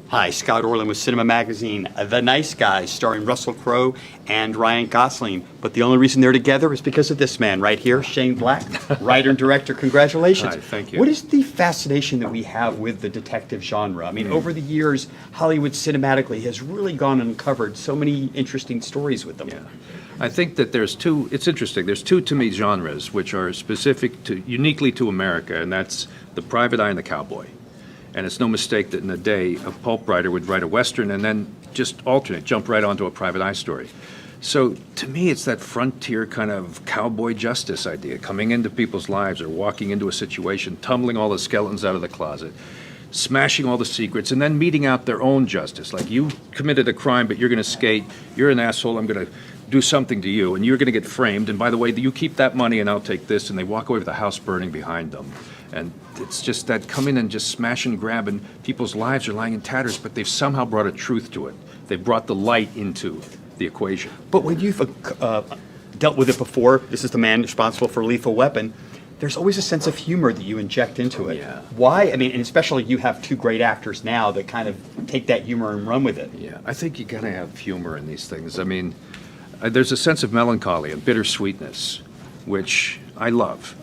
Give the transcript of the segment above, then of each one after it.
Hi, Scott Orlin with Cinema-Magazin. The Nice Guys, starring Russell Crowe and Ryan Gosling. But the only reason they're together is because of this man right here, Shane Black, writer and director. Congratulations. Hi, thank you. What is the fascination that we have with the detective genre? I mean, over the years, Hollywood cinematically has really gone and uncovered so many interesting stories with them. Yeah. I think that there's two, it's interesting, there's two, to me, genres which are specific to, uniquely to America, and that's the private eye and the cowboy. And it's no mistake that in a day, a pulp writer would write a Western and then just alternate, jump right onto a private eye story. So to me, it's that frontier kind of cowboy justice idea, coming into people's lives or walking into a situation, tumbling all the skeletons out of the closet, smashing all the secrets, and then meeting out their own justice. Like, you committed a crime, but you're going to skate, you're an asshole, I'm going to do something to you, and you're going to get framed, and by the way, you keep that money and I'll take this, and they walk away with the house burning behind them. And it's just that come in and just smash and grab, and people's lives are lying in tatters, but they've somehow brought a truth to it. They've brought the light into the equation. But when you've dealt with it before, this is the man responsible for Lethal Weapon, there's always a sense of humor that you inject into it. Yeah. Why? I mean, and especially you have two great actors now that kind of take that humor and run with it. Yeah, I think you gotta have humor in these things. I mean, there's a sense of melancholy and bittersweetness, which I love.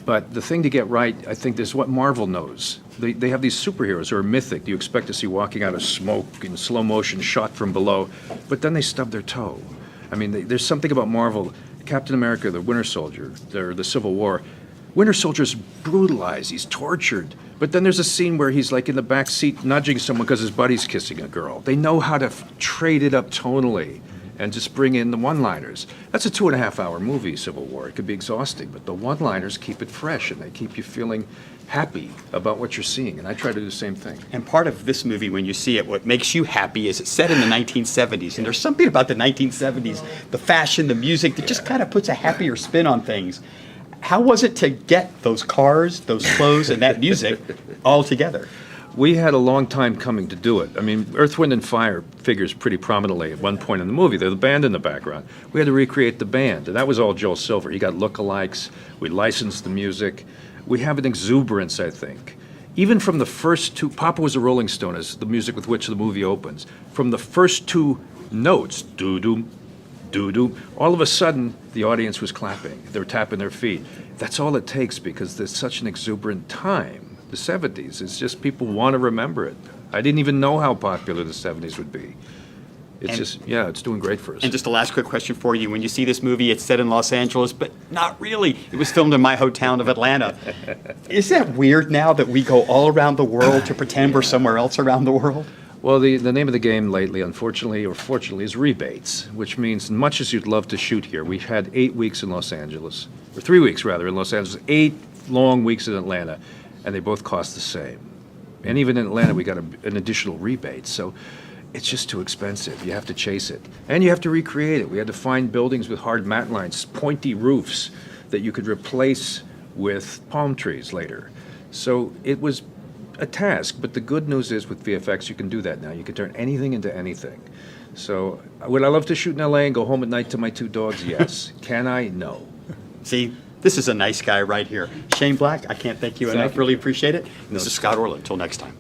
But the thing to get right, I think, is what Marvel knows. They have these superheroes who are mythic. You expect to see walking out of smoke in slow motion, shot from below, but then they stub their toe. I mean, there's something about Marvel. Captain America, the Winter Soldier, the Civil War. Winter Soldier's brutalized, he's tortured, but then there's a scene where he's like in the back seat nudging someone because his buddy's kissing a girl. They know how to trade it up tonally and just bring in the one-liners. That's a 2.5-hour movie, Civil War. It could be exhausting, but the one-liners keep it fresh and they keep you feeling happy about what you're seeing, and I try to do the same thing. And part of this movie, when you see it, what makes you happy is it's set in the 1970s, and there's something about the 1970s, the fashion, the music, that just kind of puts a happier spin on things. How was it to get those cars, those clothes, and that music all together? We had a long time coming to do it. I mean, Earth, Wind, and Fire figures pretty prominently at one point in the movie. They're the band in the background. We had to recreate the band, and that was all Joel Silver. He got lookalikes. We licensed the music. We have an exuberance, I think. Even from the first two, Papa Was a Rolling Stone is the music with which the movie opens. From the first two notes, doo-doo, doo-doo, all of a sudden, the audience was clapping. They were tapping their feet. That's all it takes because there's such an exuberant time. The 70s, it's just people want to remember it. I didn't even know how popular the 70s would be. It's it's doing great for us. And just a last quick question for you. When you see this movie, it's set in Los Angeles, but not really. It was filmed in my hometown of Atlanta. Is that weird now that we go all around the world to pretend we're somewhere else around the world? Well, the name of the game lately, unfortunately or fortunately, is rebates, which means much as you'd love to shoot here, we've had 8 weeks in Los Angeles, or 3 weeks rather in Los Angeles, 8 long weeks in Atlanta, and they both cost the same. And even in Atlanta, we got an additional rebate, so it's just too expensive. You have to chase it. And you have to recreate it. We had to find buildings with hard mat lines, pointy roofs that you could replace with palm trees later. So it was a task, but the good news is with VFX, you can do that now. You can turn anything into anything. So would I love to shoot in LA and go home at night to my 2 dogs? Yes. Can I? No. See, this is a nice guy right here. Shane Black, I can't thank you enough. Really appreciate it. This is Scott Orlin. Until next time.